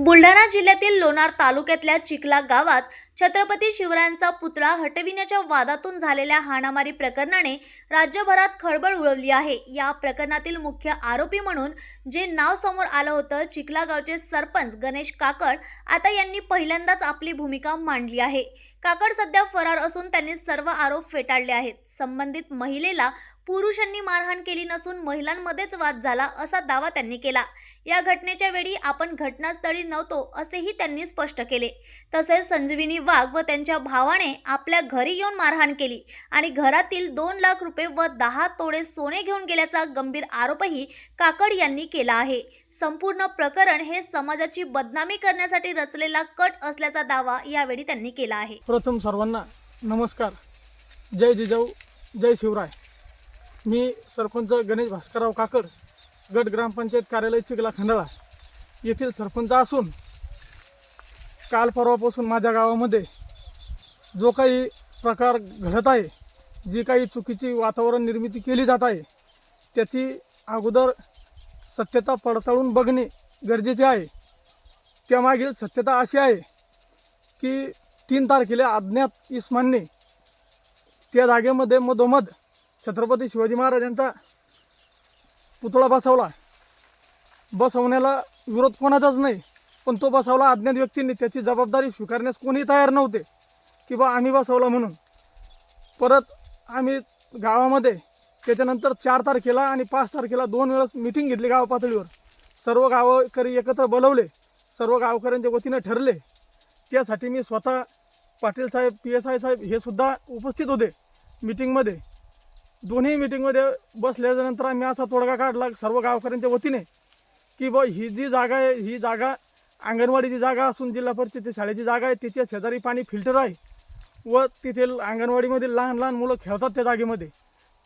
बुलढाणा जिल्ह्यातील लोणार तालुक्यातल्या चिखला गावात छत्रपती शिवरायांचा पुतळा हटविण्याच्या वादातून झालेल्या हाणामारी प्रकरणाने राज्यभरात खळबळ उडवली आहे। या प्रकरणातील मुख्य आरोपी म्हणून जे नाव समोर आलं होतं, चिखला गावचे सरपंच गणेश काकड, आता यांनी पहिल्यांदाच आपली भूमिका मांडली आहे। काकड सध्या फरार असून त्यांनी सर्व आरोप फेटाळले आहेत। संबंधित महिलेला पुरुषांनी मारहाण केली नसून महिलांमध्येच वाद झाला असा दावा त्यांनी केला। या घटनेच्या वेळी आपण घटनास्थळी नव्हतो असेही त्यांनी स्पष्ट केले। तसेच संजीवनी वाघ व त्यांच्या भावाने आपल्या घरी येऊन मारहाण केली आणि घरातील 2 लाख रुपये व 10 तोळे सोने घेऊन गेल्याचा गंभीर आरोपही काकड यांनी केला आहे। संपूर्ण प्रकरण हे समाजाची बदनामी करण्यासाठी रचलेला कट असल्याचा दावा यावेळी त्यांनी केला आहे। प्रथम सर्वांना नमस्कार। जय जिजाऊ, जय शिवराय। मी सरपंच गणेश भास्करराव काकड, गट ग्रामपंचायत कार्यालय चिखला खंडाळा येथील सरपंच असून काल परवापासून माझ्या गावामध्ये जो काही प्रकार घडत आहे, जी काही चुकीची वातावरण निर्मिती केली जात आहे, त्याची अगोदर सत्यता पडताळून बघणे गरजेचे आहे। त्यामागील सत्यता अशी आहे की 3 तारखेला अज्ञात इस्मांनी त्या जागेमध्ये मधोमध छत्रपती शिवाजी महाराजांचा पुतळा बसवण्याला विरोध कोणाचाच नाही, पण तो बसवला अज्ञात व्यक्तींनी। त्याची जबाबदारी स्वीकारण्यास कोणी तयार नव्हते की बा आम्ही बसवला म्हणून। परत आम्ही गावामध्ये त्याच्यानंतर 4 तारखेला आणि 5 तारखेला 2 वेळेस मीटिंग घेतली गाव पातळीवर। सर्व गावकरी एकत्र बोलवले, सर्व गावकऱ्यांच्या वतीने ठरले। त्यासाठी मी स्वतः पाटील साहेब, PSI साहेब हे सुद्धा उपस्थित होते मीटिंगमध्ये। दोन्ही मीटिंगमध्ये बसल्यानंतर आम्ही असा तोडगा काढला सर्व गावकऱ्यांच्या वतीने की बा ही जी जागा आहे, ही जागा अंगणवाडीची जागा असून जिल्हा परिषदेची शाळेची जागा आहे। तिच्या शेजारी पाणी फिल्टर आहे व तिथे अंगणवाडीमध्ये लहान लहान मुलं खेळतात त्या जागेमध्ये।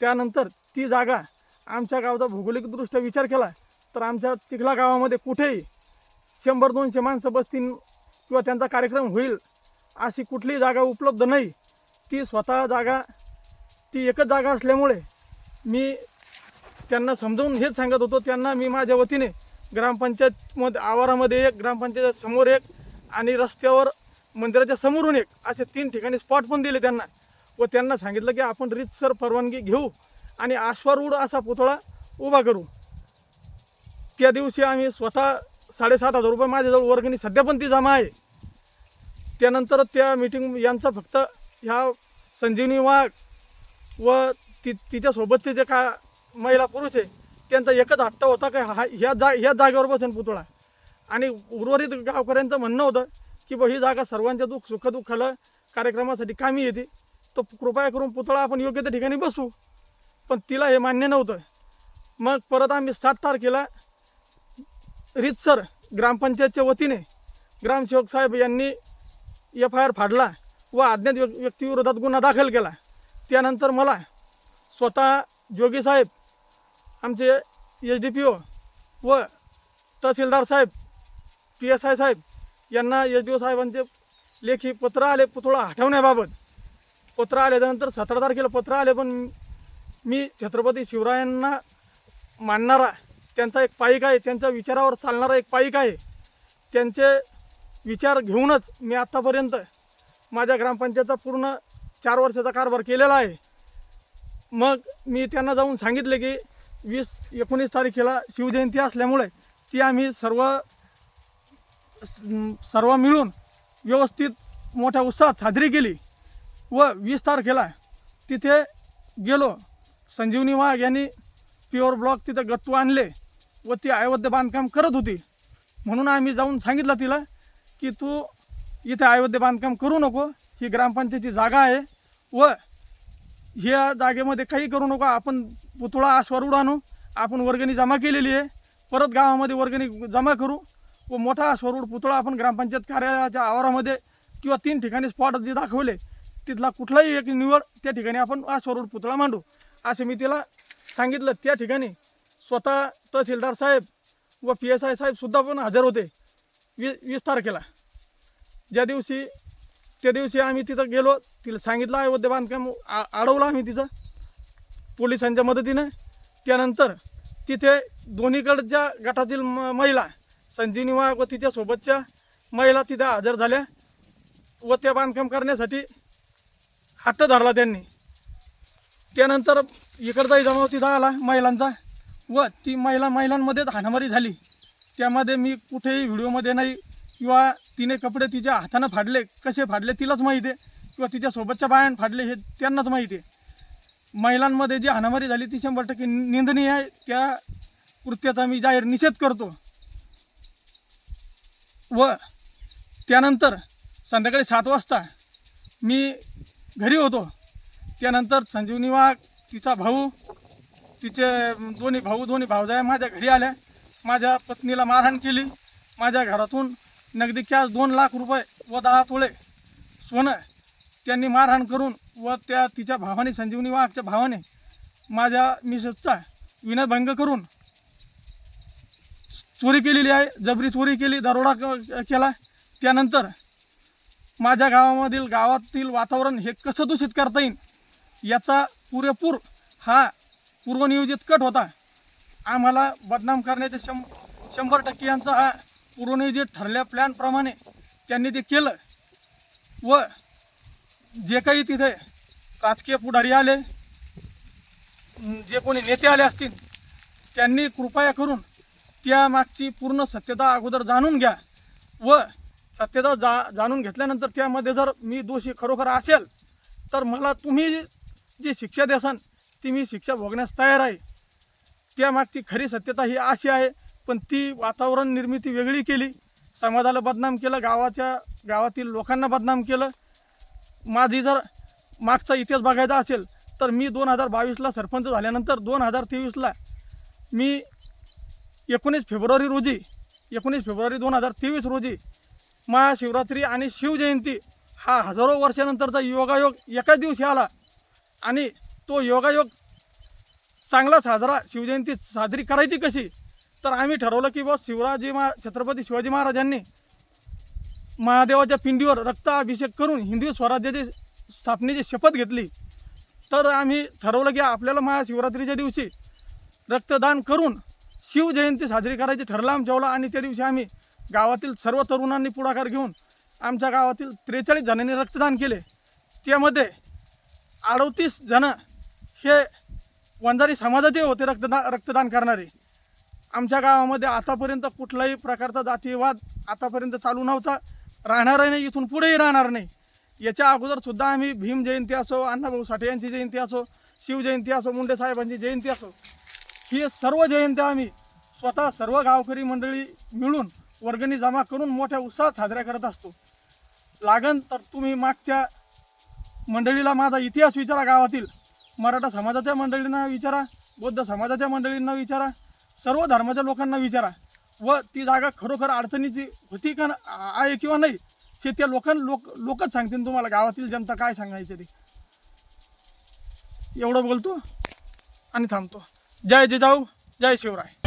त्यानंतर ती जागा आमच्या गावाचा भौगोलिकदृष्ट्या विचार केला तर आमच्या चिखला गावामध्ये कुठेही 100-200 माणसं बसतील किंवा त्यांचा कार्यक्रम होईल अशी कुठलीही जागा उपलब्ध नाही। ती स्वतः जागा, ती एकच जागा असल्यामुळे मी त्यांना समजावून हेच सांगत होतो। त्यांना मी माझ्या वतीने ग्रामपंचायतमध्ये आवारामध्ये एक, ग्रामपंचायत समोर एक आणि रस्त्यावर मंदिराच्या समोरून एक, असे 3 ठिकाणी स्पॉट पण दिले त्यांना व त्यांना सांगितलं की आपण रीतसर परवानगी घेऊ आणि आश्वारूढ असा पुतळा उभा करू। त्या दिवशी आम्ही स्वतः 7,500 रुपये माझ्याजवळ वर्गणी सध्या पण ती जमा आहे। त्यानंतर त्या मीटिंग यांचा फक्त ह्या संजीवनी वाघ व तिच्यासोबतचे जे का महिला पुरुष आहे त्यांचा एकच हट्ट होता की ह्या जागेवर बसेन पुतळा। आणि उर्वरित गावकऱ्यांचं म्हणणं होतं की बा ही जागा सर्वांच्या सुखदुःखाला कार्यक्रमासाठी कामी येते, तर कृपया करून पुतळा आपण योग्य त्या ठिकाणी बसू। पण तिला हे मान्य नव्हतं। मग परत आम्ही 7 तारखेला रीतसर ग्रामपंचायतच्या वतीने ग्रामसेवक साहेब यांनी FIR फाडला व अज्ञात व्यक्तीविरोधात गुन्हा दाखल केला। त्यानंतर मला स्वतः जोगी साहेब, आमचे SDPO व तहसीलदार साहेब, PSI साहेब यांना SDO साहेबांचे लेखी पत्र आले पुतळा हटवण्याबाबत। पत्र आल्यानंतर 17 तारखेला पत्र आले, पण मी छत्रपती शिवरायांना मानणारा त्यांचा एक पाईक आहे, त्यांच्या विचारावर चालणारा एक पाईक आहे। त्यांचे विचार घेऊनच मी आत्तापर्यंत माझ्या ग्रामपंचायतचा पूर्ण 4 वर्षाचा कारभार केलेला आहे। मग मी त्यांना जाऊन सांगितले की 20-19 तारखेला शिवजयंती असल्यामुळे ती आम्ही सर्व मिळून व्यवस्थित मोठ्या उत्साहात साजरी केली व 20 तारखेला तिथे गेलो। संजीवनी वाघ यांनी प्युअर ब्लॉक तिथे गट्टू आणले व ती अयोध्या बांधकाम करत होती, म्हणून आम्ही जाऊन सांगितलं तिला की तू इथे अयोध्या बांधकाम करू नको, ही ग्रामपंचायतीची जागा आहे व ह्या जागेमध्ये काही करू नको। आपण पुतळा आश्वारूढ आणू, आपण वर्गणी जमा केलेली आहे, परत गावामध्ये वर्गणी जमा करू व मोठा आश्वारूढ पुतळा आपण ग्रामपंचायत कार्यालयाच्या आवारामध्ये किंवा 3 ठिकाणी स्पॉट जे दाखवले तिथला कुठलाही एक निवड त्या ठिकाणी आपण आश्वारूढ पुतळा मांडू असे मी तिला सांगितलं। त्या ठिकाणी स्वतः तहसीलदार साहेब व PSI साहेब सुद्धा पण हजर होते 20 तारखेला। त्या दिवशी आम्ही तिथं गेलो, तिला सांगितलं अयोध्या बांधकाम अडवलं आम्ही तिचं पोलिसांच्या मदतीने। त्यानंतर तिथे दोन्हीकडच्या गटातील महिला संजीवनी वाघ व तिच्या सोबतच्या महिला तिथे हजर झाल्या व त्या बांधकाम करण्यासाठी हट्ट धरला त्यांनी. त्यानंतर इकडचाही जमाव तिथं आला महिलांचा व ती महिलांमध्येच हाणामारी झाली. त्यामध्ये मी कुठेही व्हिडिओमध्ये नाही किंवा तिने कपडे तिच्या हातानं फाडले, कसे फाडले तिलाच माहीत आहे, किंवा तिच्या सोबतच्या बायान फाडले हे त्यांनाच माहीत आहे. महिलांमध्ये जी हाणामारी झाली ती 100% निंदनीय आहे. त्या कृत्याचा मी जाहीर निषेध करतो. व त्यानंतर संध्याकाळी 7 वाजता मी घरी होतो. त्यानंतर संजीवनी वाघ, तिचा भाऊ, तिचे दोन्ही भावजाया माझ्या घरी आल्या. माझ्या पत्नीला मारहाण केली. माझ्या घरातून नगदी कॅश 2 लाख रुपये व 10 तोळे सोनं त्यांनी मारहाण करून व त्या तिच्या भावाने, संजीवनी वाघच्या भावाने माझ्या मिसेसचा विनयभंग करून चोरी केलेली आहे. जबरी चोरी केली, दरोडा केला. त्यानंतर माझ्या गावातील वातावरण हे कसं दूषित करता येईल याचा पुरेपूर हा पूर्वनियोजित कट होता. आम्हाला बदनाम करण्याचे 100% यांचा हा पूर्वनियोजित ठरल्या प्लॅनप्रमाणे त्यांनी ते केलं. व जे काही तिथे राजकीय पुढारी आले, जे कोणी नेते आले असतील, त्यांनी कृपया करून त्यामागची पूर्ण सत्यता अगोदर जाणून घ्या व सत्यता जाणून घेतल्यानंतर त्यामध्ये जर मी दोषी खरोखर असेल तर मला तुम्ही जी शिक्षा द्याल ती मी शिक्षा भोगण्यास तयार आहे. त्यामागची खरी सत्यता ही अशी आहे. पण ती वातावरण निर्मिती वेगळी केली, समाजाला बदनाम केलं, गावातील लोकांना बदनाम केलं. माझी जर मागचा इतिहास बघायचा असेल तर मी 2022ला सरपंच झाल्यानंतर 2023ला मी 19 फेब्रुवारी 2023 रोजी महाशिवरात्री आणि शिवजयंती हा हजारो वर्षानंतरचा योगायोग एकाच दिवशी आला. आणि तो योगायोग चांगला शिवजयंती साजरी करायची कशी, तर आम्ही ठरवलं की छत्रपती शिवाजी महाराजांनी महादेवाच्या पिंडीवर रक्ताभिषेक करून हिंदवी स्वराज्याची स्थापनेची शपथ घेतली. तर आम्ही ठरवलं की आपल्याला महाशिवरात्रीच्या दिवशी रक्तदान करून शिवजयंती साजरी करायची ठरलं आमच्यावला. आणि त्या दिवशी आम्ही गावातील सर्व तरुणांनी पुढाकार घेऊन आमच्या गावातील 43 जणांनी रक्तदान केले. त्यामध्ये 38 जण हे वंजारी समाजाचे होते रक्तदान करणारे. आमच्या गावामध्ये आतापर्यंत कुठलाही प्रकारचा जातीयवाद आतापर्यंत चालू नव्हता, राहणारही नाही, इथून पुढेही राहणार नाही. याच्या अगोदरसुद्धा आम्ही भीम जयंती असो, अण्णाभाऊ साठे यांची जयंती असो, शिवजयंती असो, मुंडे साहेबांची जयंती असो, ही सर्व जयंत्या आम्ही स्वतः सर्व गावकरी मंडळी मिळून वर्गणी जमा करून मोठ्या उत्साहात साजऱ्या करत असतो. लागन तर तुम्ही मागच्या मंडळीला माझा इतिहास विचारा, गावातील मराठा समाजाच्या मंडळींना विचारा, बौद्ध समाजाच्या मंडळींना विचारा, सर्व धर्माच्या लोकांना विचारा. व ती जागा खरोखर अडचणीची होती का आहे किंवा नाही हे त्या लोकच सांगतील तुम्हाला. गावातील जनता काय सांगायचे ते. एवढं बोलतो आणि थांबतो. जय जिजाऊ, जय शिवराय.